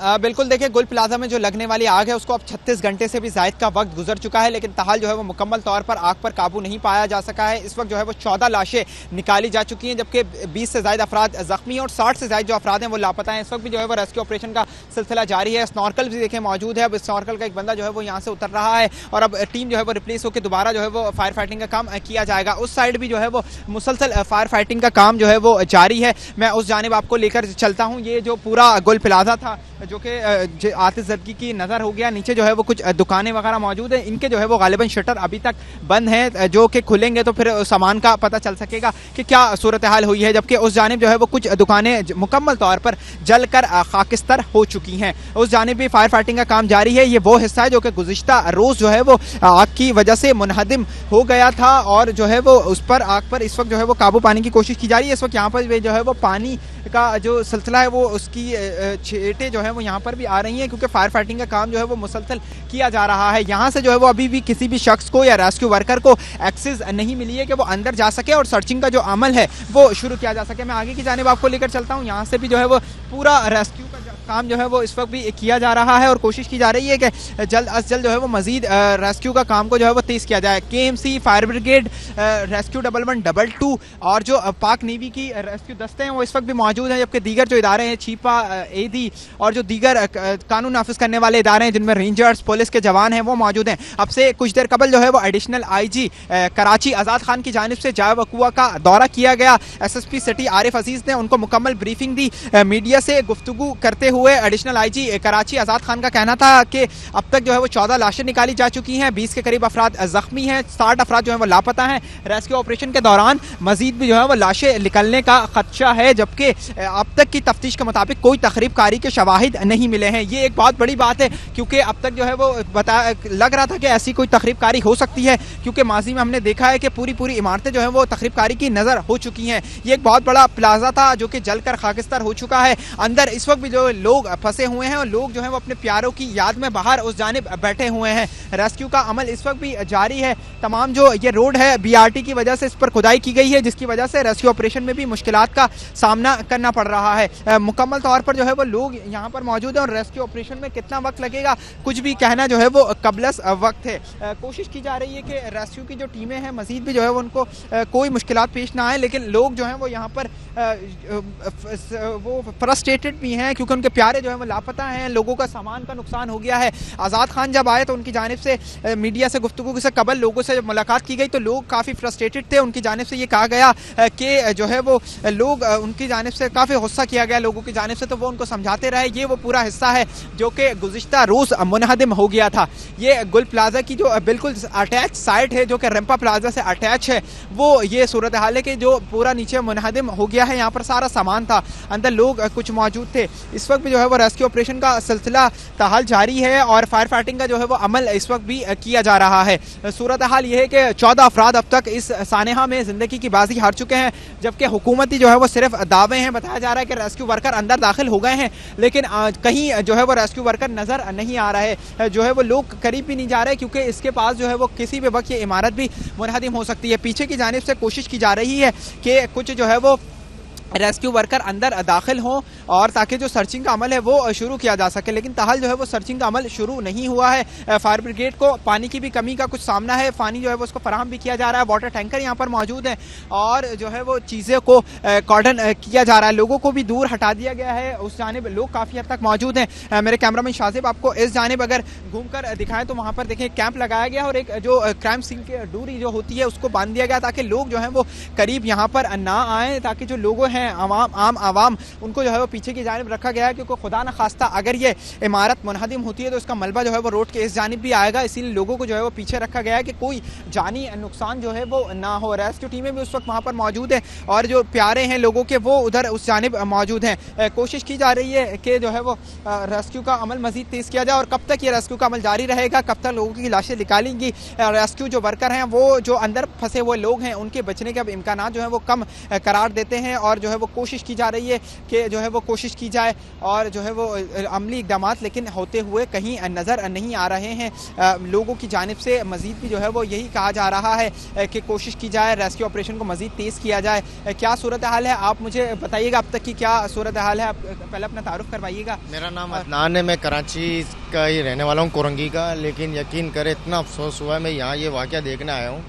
बिल्कुल देखिए, गुल प्लाजा में जो लगने वाली आग है उसको अब 36 घंटे से भी ज़ायद का वक्त गुजर चुका है, लेकिन ताहाल जो है वो मुकम्मल तौर पर आग पर काबू नहीं पाया जा सका है। इस वक्त जो है वो 14 लाशें निकाली जा चुकी हैं, जबकि 20 से ज़ायद अफराद जख्मी हैं और 60 से ज़ायद जो अफराद हैं वो लापता हैं। इस वक्त भी जो है वो रेस्क्यू ऑपरेशन का सिलसिला जारी है। स्नॉर्कल भी देखें मौजूद है। अब स्नॉर्कल का एक बंदा जो है वो यहाँ से उतर रहा है और अब टीम जो है वो रिप्लेस होकर दोबारा जो है वो फायर फाइटिंग का काम किया जाएगा। उस साइड भी जो है वो मुसलसल फायर फाइटिंग का काम जो है वो जारी है। मैं उस जानिब आपको लेकर चलता हूँ। ये जो पूरा गुल प्लाजा था जो कि आतिशज़दगी की नज़र हो गया, नीचे जो है वो कुछ दुकानें वगैरह मौजूद हैं, इनके जो है वो गालिबन शटर अभी तक बंद हैं, जो कि खुलेंगे तो फिर सामान का पता चल सकेगा कि क्या सूरत हाल हुई है। जबकि उस जानिब जो है वो कुछ दुकानें मुकम्मल तौर पर जलकर खाकिस्तर हो चुकी हैं। उस जानिब भी फायर फाइटिंग का काम जारी है। ये वो हिस्सा है जो कि गुज़िश्ता रोज़ जो है वो आग की वजह से मुनहदिम हो गया था और जो है वो उस पर आग पर इस वक्त जो है वो काबू पाने की कोशिश की जा रही है। इस वक्त यहाँ पर जो है वो पानी का जो सिलसिला है वो उसकी छींटें जो है वो यहाँ पर भी आ रही हैं, क्योंकि फायर फाइटिंग का काम जो है वो मुसलसल किया जा रहा है। यहाँ से जो है वो अभी भी किसी भी शख्स को या रेस्क्यू वर्कर को एक्सेस नहीं मिली है कि वो अंदर जा सके और सर्चिंग का जो अमल है वो शुरू किया जा सके। मैं आगे की जानिब आपको लेकर चलता हूँ। यहाँ से भी जो है वो पूरा रेस्क्यू का काम जो है वो इस वक्त भी किया जा रहा है और कोशिश की जा रही है कि जल्द अज जल्द जो है वो मजीद रेस्क्यू का काम को जो है वो तेज़ किया जाए। KMC, फायर ब्रिगेड, रेस्क्यू 1112 और जो पाक नेवी की रेस्क्यू दस्ते हैं वो इस वक्त भी मौजूद हैं, जबकि दीगर जो इदारे हैं छिपा, एदी और जो दीगर कानून नाफिज करने वाले इदारे हैं जिनमें रेंजर्स, पुलिस के जवान हैं वो मौजूद हैं। अब से कुछ देर कबल जो है वो एडिशनल IG कराची आज़ाद खान की जानिब से जाए वकुआ का दौरा किया गया। SSP सिटी आरिफ अजीज़ ने उनको मुकम्मल ब्रीफिंग दी। मीडिया से गुफ्तगू करते हुए एडिशनल IG कराची आज़ाद खान का कहना था कि अब तक जो है वो 14 लाशें निकाली जा चुकी हैं, 20 के करीब अफराद जख्मी हैं, 60 अफराद जो है वो लापता हैं। रेस्क्यू ऑपरेशन के दौरान मजीद भी जो है वो लाशें निकलने का खदशा है, जबकि अब तक की तफ्तीश के मुताबिक कोई तखरीबकारी के शवाहिद नहीं मिले हैं। ये एक बहुत बड़ी बात है, क्योंकि अब तक जो है वो लग रहा था कि ऐसी कोई तखरीबकारी हो सकती है, क्योंकि माजी में हमने देखा है कि पूरी इमारतें जो है वो तखरीबकारी की नज़र हो चुकी हैं। ये एक बहुत बड़ा प्लाजा था जो कि जलकर खाकिस्तर हो चुका है। अंदर इस वक्त भी जो लोग फंसे हुए हैं और लोग जो है वो अपने प्यारों की याद में बाहर उस जानिब बैठे हुए हैं। रेस्क्यू का अमल इस वक्त भी जारी है। तमाम जो ये रोड है BRT की वजह से इस पर खुदाई की गई है, जिसकी वजह से रेस्क्यू ऑपरेशन में भी मुश्किलात का सामना करना पड़ रहा है। मुकम्मल तौर पर जो है वो लोग यहाँ पर मौजूद हैं और रेस्क्यू ऑपरेशन में कितना वक्त लगेगा कुछ भी कहना जो है वो कबलस वक्त है। कोशिश की जा रही है कि रेस्क्यू की जो टीमें हैं मजीद भी जो है वो उनको कोई मुश्किलात पेश ना आए, लेकिन लोग जो हैं वो यहाँ पर वो फ्रस्ट्रेटेड भी हैं, क्योंकि उनके प्यारे जो है वो लापता हैं, लोगों का सामान का नुकसान हो गया है। आज़ाद खान जब आए तो उनकी जानिब से मीडिया से गुफ्तगू से कबल लोगों से जब मुलाकात की गई तो लोग काफ़ी फ्रस्ट्रेटेड थे। उनकी जानिब से ये कहा गया कि जो है वो लोग उनकी जानिब से काफ़ी गुस्सा किया गया लोगों की जानिब से, तो वो उनको समझाते रहे। ये वो पूरा हिस्सा है जो कि गुज़िश्ता रोज़ मुनहदिम हो गया था। ये गुल प्लाजा की जो बिल्कुल अटैच साइट है जो कि रंपा प्लाजा से अटैच है, वो ये सूरत हाल है कि जो पूरा नीचे मुनहदिम हो गया है। यहाँ पर सारा सामान था, अंदर लोग कुछ मौजूद थे। इस वक्त भी जो है वो रेस्क्यू ऑपरेशन का सिलसिला ताहाल जारी है और फायर फाइटिंग का जो है वो अमल इस वक्त भी किया जा रहा है। सूरत हाल ये है कि 14 अफराद अब तक इस सानेहा में ज़िंदगी की बाजी हार चुके हैं, जबकि हुकूमती जो है वो सिर्फ दावे हैं। बताया जा रहा है कि रेस्क्यू वर्कर अंदर दाखिल हो गए हैं, लेकिन कहीं जो है वो रेस्क्यू वर्कर नज़र नहीं आ रहे, जो है वो लोग करीब भी नहीं जा रहे, क्योंकि इसके पास जो है वो किसी भी वक्त ये इमारत भी मुनहदिम हो सकती है। पीछे की जानिब से कोशिश की जा रही है कि कुछ जो है वो रेस्क्यू वर्कर अंदर दाखिल हों और ताकि जो सर्चिंग का अमल है वो शुरू किया जा सके, लेकिन ताहाल जो है वो सर्चिंग का अमल शुरू नहीं हुआ है। फायर ब्रिगेड को पानी की भी कमी का कुछ सामना है, पानी जो है वो उसको फराहम भी किया जा रहा है। वाटर टैंकर यहाँ पर मौजूद है और जो है वो चीज़ें को कॉर्डन किया जा रहा है, लोगों को भी दूर हटा दिया गया है। उस जानिब लोग काफ़ी हद तक मौजूद हैं। मेरे कैमरामैन शाजिब आपको इस जानिब अगर घूम कर दिखाएं तो वहाँ पर देखें कैंप लगाया गया और एक जो क्राइम सीन की दूरी जो होती है उसको बांध दिया गया, ताकि लोग जो है वो करीब यहाँ पर ना आएँ, ताकि जो लोग हैं आम आवाम उनको जो है वो पीछे की जानिब रखा गया है, क्योंकि खुदा न खास्ता अगर ये इमारत मुनहदिम होती है तो इसका मलबा जो है वो रोड के इस जानिब भी आएगा, इसीलिए लोगों को जो है वो पीछे रखा गया है कि कोई जानी नुकसान जो है वो ना हो। रेस्क्यू टीमें भी उस वक्त वहाँ पर मौजूद हैं और जो प्यारे हैं लोगों के वो उधर उस जानिब मौजूद हैं। कोशिश की जा रही है कि जो है वो रेस्क्यू का अमल मजीद तेज़ किया जाए। और कब तक ये रेस्क्यू का अमल जारी रहेगा, कब तक लोगों की लाशें निकालेंगी, रेस्क्यू जो वर्कर हैं वो जो अंदर फंसे हुए लोग हैं उनके बचने के अब इम्कान जो है वो कम करार देते हैं और जो है वो कोशिश की जा रही है कि जो है वो कोशिश की जाए और जो है वो अमली इकदाम लेकिन होते हुए कहीं नज़र नहीं आ रहे हैं। लोगों की जानिब से मज़ीद भी जो है वो यही कहा जा रहा है कि कोशिश की जाए, रेस्क्यू ऑपरेशन को मज़ीद तेज़ किया जाए। क्या सूरत हाल है आप मुझे बताइएगा, अब तक की क्या सूरत हाल है? आप पहले अपना तारुफ करवाइएगा। मेरा नाम अदनान है, मैं कराची का ही रहने वाला हूँ, कोरंगी का। लेकिन यकीन करें इतना अफसोस हुआ है, मैं यहाँ ये वाक़या देखने आया हूँ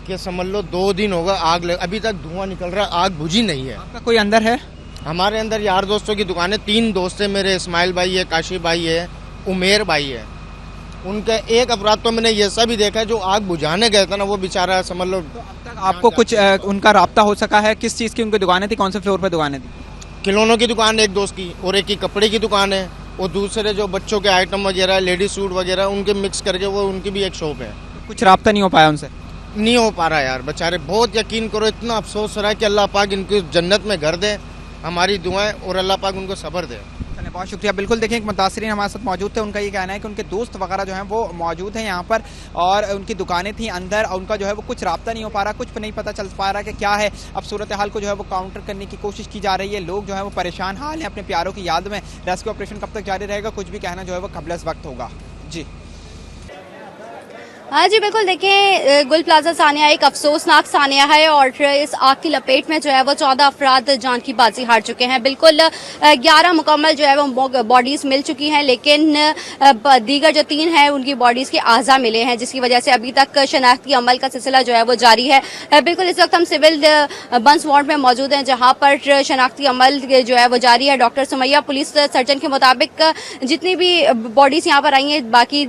कि समझ लो 2 दिन होगा अभी तक धुआं निकल रहा है, आग बुझी नहीं है। आपका कोई अंदर है? हमारे अंदर यार दोस्तों की दुकानें, 3 दोस्त है मेरे, इस्माइल भाई है, काशिफ भाई है, उमेर भाई है। उनका एक अपराध तो मैंने ये सब भी देखा है, जो आग बुझाने गया था ना वो बेचारा समझ लो। तो अब तक आपको कुछ उनका राब्ता हो सका है? किस चीज़ की उनकी दुकानें थी, कौन से फ्लोर पर दुकानें थी? खिलौनों की दुकान एक दोस्त की, और एक की कपड़े की दुकान है, और दूसरे जो बच्चों के आइटम वगैरह, लेडीज सूट वगैरह, उनके मिक्स करके वो उनकी भी एक शॉप है। कुछ राब्ता नहीं हो पाया उनसे? नहीं हो पा रहा यार, बेचारे। बहुत यकीन करो, इतना अफसोस हो रहा है कि अल्लाह पाक इनको जन्नत में घर दे, हमारी दुआएं, और अल्लाह पाक उनको सब्र दे। चलिए, बहुत शुक्रिया। बिल्कुल देखें, एक मुतासरीन हमारे साथ मौजूद थे, उनका ये कहना है कि उनके दोस्त वगैरह जो हैं वो मौजूद हैं यहाँ पर और उनकी दुकानें थी अंदर, और उनका जो है वो कुछ राब्ता नहीं हो पा रहा, कुछ नहीं पता चल पा रहा कि क्या है। अब सूरत हाल को जो है वो काउंटर करने की कोशिश की जा रही है। लोग जो है वो परेशान हाल हैं अपने प्यारों की याद में। रेस्क्यू ऑपरेशन कब तक जारी रहेगा, कुछ भी कहना जो है वो कबल वक्त होगा। जी हाँ जी, बिल्कुल। देखें, गुल प्लाजा सानिया एक अफसोसनाक सानिया है और इस आग की लपेट में जो है वो 14 अफराद जान की बाजी हार चुके हैं। बिल्कुल 11 मुकम्मल जो है वो बॉडीज मिल चुकी हैं, लेकिन दीगर जो 3 हैं उनकी बॉडीज के आज़ा मिले हैं, जिसकी वजह से अभी तक शनाख्ती अमल का सिलसिला जो है वो जारी है। बिल्कुल इस वक्त हम सिविल बंस वार्ड में मौजूद हैं, जहाँ पर शनाख्ती अमल जो है वो जारी है। डॉक्टर सुमैया पुलिस सर्जन के मुताबिक जितनी भी बॉडीज यहाँ पर आई हैं, बाकी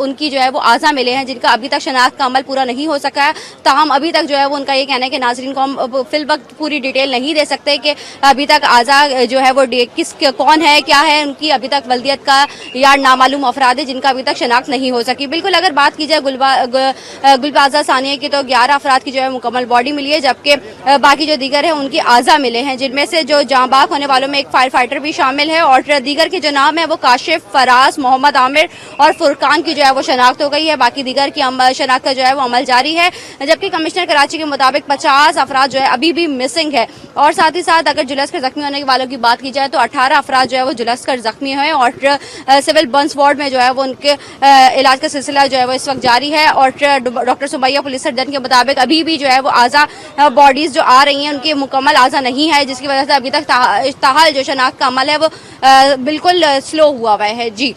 उनकी जो है वो आज़ा मिले हैं, का अभी तक शनाख्त का अमल पूरा नहीं हो सका है। ताहम अभी तक जो है वो उनका ये कहना है कि नाजरीन को हम फिल वक्त पूरी डिटेल नहीं दे सकते कि अभी तक आज़ा जो है वो कौन है, क्या है, उनकी अभी तक वल्दियत का या नामालूम अफराद है जिनका अभी तक शनाख्त नहीं हो सकी। बिल्कुल अगर बात की जाए गुलबाजा सानिया की, तो 11 अफराद की जो है मुकम्मल बॉडी मिली है, जबकि बाकी जो दीगर है उनकी आज़ा मिले हैं, जिनमें से जो जांबाग होने वालों में एक फायर फाइटर भी शामिल है और दीगर के जो नाम है वो काशिफ, फराज, मोहम्मद आमिर और फुरकान की जो है वो शनाख्त हो गई है। बाकी दीगर की शनाख्त का जो है वो अमल जारी है, जबकि कमिश्नर कराची के मुताबिक 50 अफराद जो है अभी भी मिसिंग है। और साथ ही साथ अगर जुलस कर जख्मी होने वालों की बात की जाए तो 18 अफराद जो है वो जुलस कर जख्मी हुए और सिविल बंस वार्ड में जो है वो उनके इलाज का सिलसिला जो है वो इस वक्त जारी है। और डॉक्टर सुमैया पुलिस सर्जन के मुताबिक अभी भी जो है वो आज़ा बॉडीज जो आ रही हैं उनकी मुकम्मल आज़ा नहीं है, जिसकी वजह से अभी तक ताहाल जो शनाख्त का अमल है वो बिल्कुल स्लो हुआ है। जी।